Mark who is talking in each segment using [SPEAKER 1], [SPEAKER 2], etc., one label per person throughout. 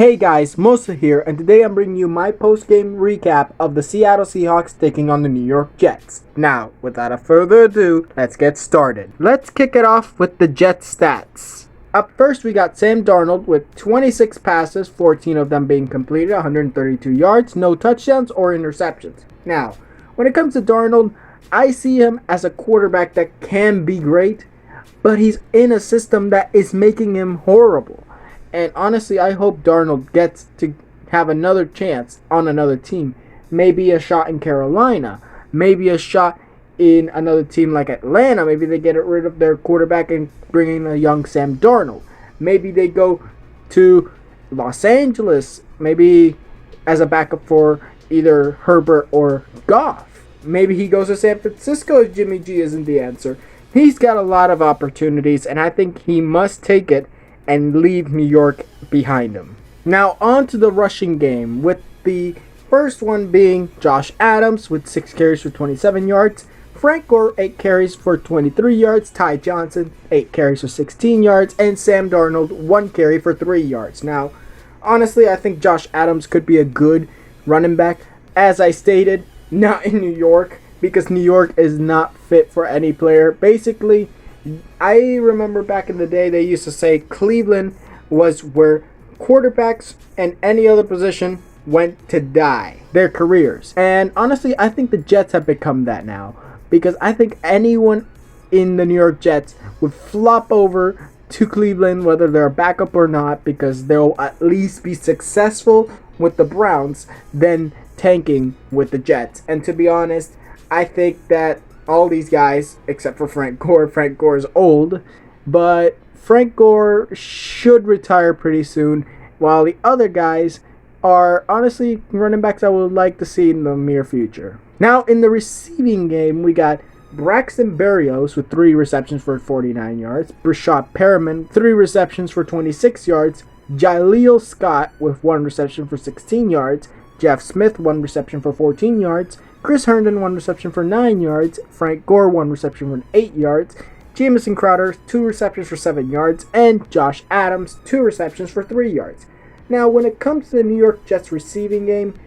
[SPEAKER 1] Hey guys, Mosa here, and today I'm bringing you my post-game recap of the Seattle Seahawks taking on the New York Jets. Now, without a further ado, let's get started. Let's kick it off with the Jets stats. Up first, we got Sam Darnold with 26 passes, 14 of them being completed, 132 yards, no touchdowns or interceptions. Now, when it comes to Darnold, I see him as a quarterback that can be great, but he's in a system that is making him horrible. And honestly, I hope Darnold gets to have another chance on another team. Maybe a shot in Carolina. Maybe a shot in another team like Atlanta. Maybe they get rid of their quarterback and bring in a young Sam Darnold. Maybe they go to Los Angeles. Maybe as a backup for either Herbert or Goff. Maybe he goes to San Francisco if Jimmy G isn't the answer. He's got a lot of opportunities, and I think he must take it and leave New York behind him. Now on to the rushing game, with the first one being Josh Adams with 6 carries for 27 yards, Frank Gore 8 carries for 23 yards, Ty Johnson 8 carries for 16 yards, and Sam Darnold 1 carry for 3 yards. Now, honestly, I think Josh Adams could be a good running back. As I stated, not in New York, because New York is not fit for any player. Basically, I remember back in the day they used to say Cleveland was where quarterbacks and any other position went to die, their careers. And honestly, I think the Jets have become that now, because I think anyone in the New York Jets would flop over to Cleveland, whether they're a backup or not, because they'll at least be successful with the Browns than tanking with the Jets. And to be honest, I think that all these guys, except for Frank Gore is old, but Frank Gore should retire pretty soon, while the other guys are honestly running backs I would like to see in the near future. Now in the receiving game, we got Braxton Berrios with 3 receptions for 49 yards, Brashad Perriman 3 receptions for 26 yards, Jaleel Scott with 1 reception for 16 yards, Jeff Smith 1 reception for 14 yards, Chris Herndon 1 reception for 9 yards, Frank Gore 1 reception for 8 yards, Jamison Crowder 2 receptions for 7 yards, and Josh Adams 2 receptions for 3 yards. Now, when it comes to the New York Jets receiving game,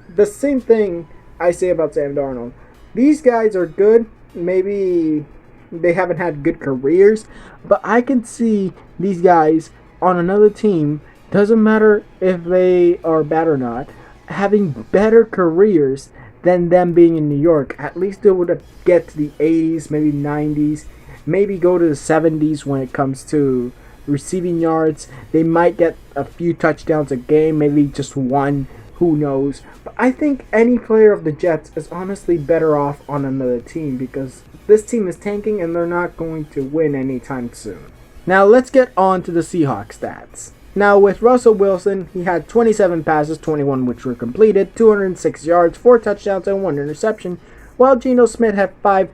[SPEAKER 1] the same thing I say about Sam Darnold. These guys are good. Maybe they haven't had good careers, but I can see these guys on another team, doesn't matter if they are bad or not, having better careers than them being in New York. At least they would get to the 80s, maybe 90s, maybe go to the 70s when it comes to receiving yards. They might get a few touchdowns a game, maybe just one, who knows. But I think any player of the Jets is honestly better off on another team, because this team is tanking and they're not going to win anytime soon. Now let's get on to the Seahawks stats. Now with Russell Wilson, he had 27 passes, 21 which were completed, 206 yards, 4 touchdowns, and 1 interception, while Geno Smith had 5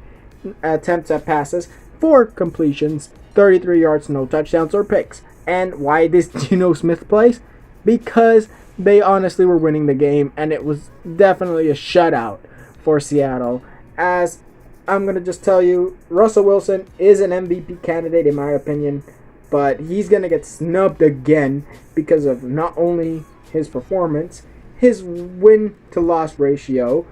[SPEAKER 1] attempts at passes, 4 completions, 33 yards, no touchdowns or picks. And why does Geno Smith play? Because they honestly were winning the game, and it was definitely a shutout for Seattle. As I'm going to just tell you, Russell Wilson is an MVP candidate in my opinion, but he's going to get snubbed again because of not only his performance, his win-to-loss ratio,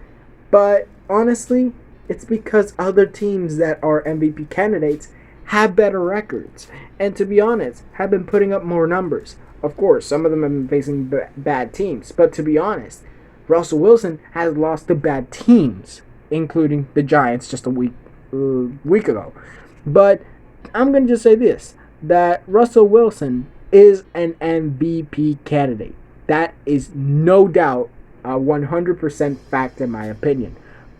[SPEAKER 1] but honestly, it's because other teams that are MVP candidates have better records, and to be honest, have been putting up more numbers. Of course, some of them have been facing bad teams, but to be honest, Russell Wilson has lost to bad teams, including the Giants just a week ago. But I'm going to just say this, that Russell Wilson is an MVP candidate. That is no doubt a 100% fact in my opinion.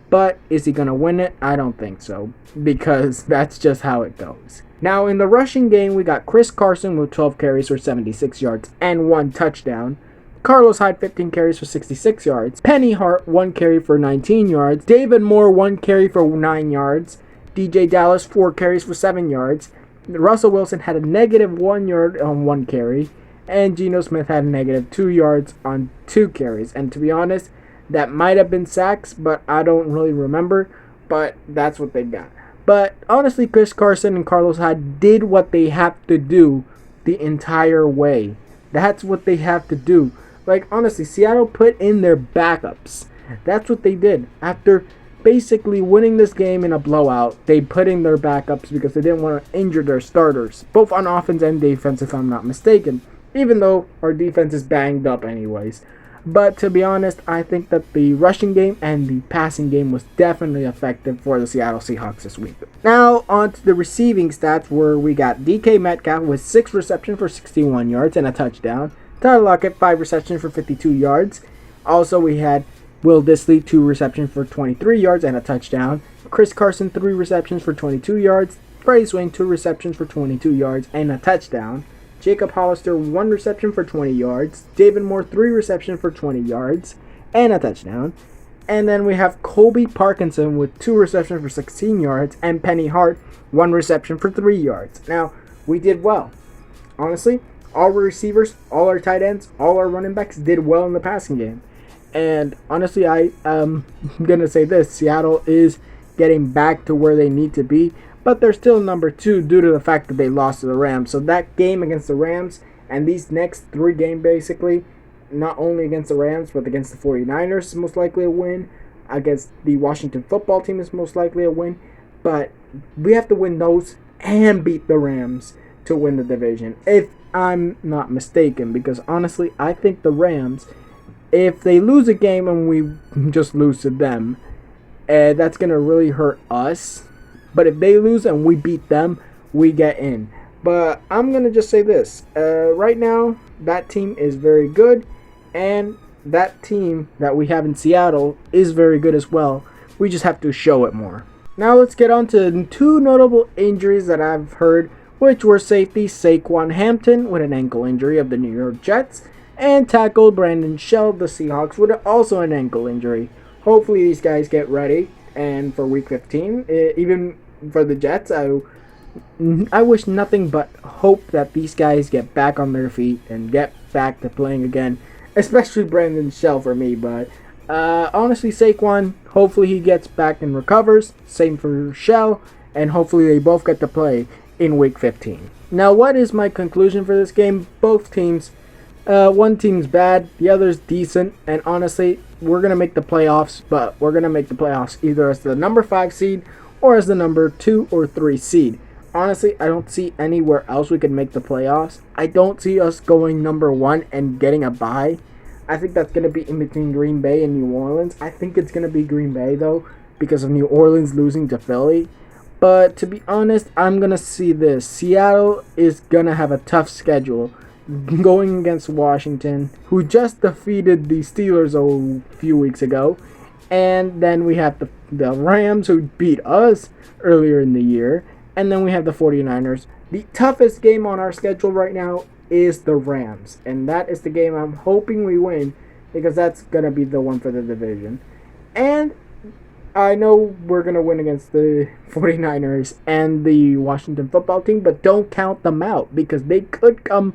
[SPEAKER 1] But is he going to win it? I don't think so, because that's just how it goes. Now in the rushing game, we got Chris Carson with 12 carries for 76 yards and 1 touchdown. Carlos Hyde 15 carries for 66 yards. Penny Hart 1 carry for 19 yards. David Moore 1 carry for 9 yards. DJ Dallas 4 carries for 7 yards. Russell Wilson had a negative 1 yard on 1 carry, and Geno Smith had a negative 2 yards on 2 carries. And to be honest, that might have been sacks, but I don't really remember, but that's what they got. But honestly, Chris Carson and Carlos Hyde did what they have to do the entire way That's what they have to do. Like, honestly, Seattle put in their backups. That's what they did. After basically winning this game in a blowout, they put in their backups because they didn't want to injure their starters, both on offense and defense, if I'm not mistaken, even though our defense is banged up anyways. But to be honest, I think that the rushing game and the passing game was definitely effective for the Seattle Seahawks this week. Now, on to the receiving stats, where we got DK Metcalf with 6 receptions for 61 yards and a touchdown. Tyler Lockett, 5 receptions for 52 yards. Also, we had Will Dissly, 2 receptions for 23 yards and a touchdown. Chris Carson, 3 receptions for 22 yards. Freddie Swain, 2 receptions for 22 yards and a touchdown. Jacob Hollister, 1 reception for 20 yards. David Moore, 3 receptions for 20 yards and a touchdown. And then we have Colby Parkinson with 2 receptions for 16 yards. And Penny Hart, 1 reception for 3 yards. Now, we did well. Honestly, all our receivers, all our tight ends, all our running backs did well in the passing game. And honestly, I am going to say this. Seattle is getting back to where they need to be. But they're still number 2 due to the fact that they lost to the Rams. So that game against the Rams and these next 3 games basically, not only against the Rams, but against the 49ers is most likely a win. Against the Washington football team is most likely a win. But we have to win those and beat the Rams to win the division, if I'm not mistaken. Because honestly, I think the Rams, if they lose a game and we just lose to them, that's going to really hurt us. But if they lose and we beat them, we get in. But I'm going to just say this. Right now, that team is very good. And that team that we have in Seattle is very good as well. We just have to show it more. Now let's get on to 2 notable injuries that I've heard, which were safety Saquon Hampton with an ankle injury of the New York Jets, and tackle Brandon Shell of the Seahawks with also an ankle injury. Hopefully these guys get ready. And for Week 15, even for the Jets, I wish nothing but hope that these guys get back on their feet and get back to playing again, especially Brandon Shell for me. But honestly, Saquon, hopefully he gets back and recovers. Same for Shell, and hopefully they both get to play in Week 15. Now, what is my conclusion for this game? Both teams, one team's bad, the other's decent, and honestly, we're going to make the playoffs, but we're going to make the playoffs either as the number 5 seed or as the number 2 or 3 seed. Honestly, I don't see anywhere else we could make the playoffs. I don't see us going number 1 and getting a bye. I think that's going to be in between Green Bay and New Orleans. I think it's going to be Green Bay, though, because of New Orleans losing to Philly. But to be honest, I'm going to see this. Seattle is going to have a tough schedule going against Washington, who just defeated the Steelers a few weeks ago. And then we have the Rams, who beat us earlier in the year. And then we have the 49ers. The toughest game on our schedule right now is the Rams. And that is the game I'm hoping we win, because that's going to be the one for the division. And I know we're going to win against the 49ers and the Washington football team, but don't count them out, because they could come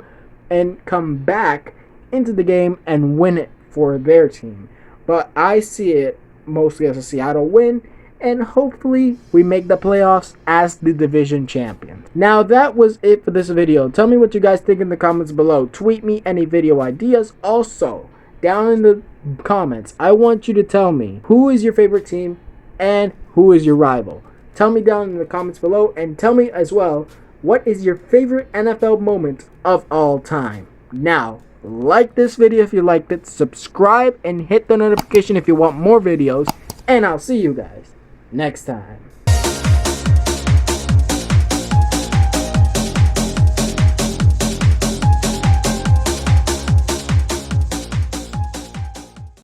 [SPEAKER 1] back into the game and win it for their team. But I see it mostly as a Seattle win, and hopefully we make the playoffs as the division champions. Now that was it for this video. Tell me what you guys think in the comments below. Tweet me any video ideas. Also, down in the comments, I want you to tell me who is your favorite team and who is your rival. Tell me down in the comments below, and tell me as well, what is your favorite NFL moment of all time? Now, like this video if you liked it, subscribe, and hit the notification if you want more videos, and I'll see you guys next time.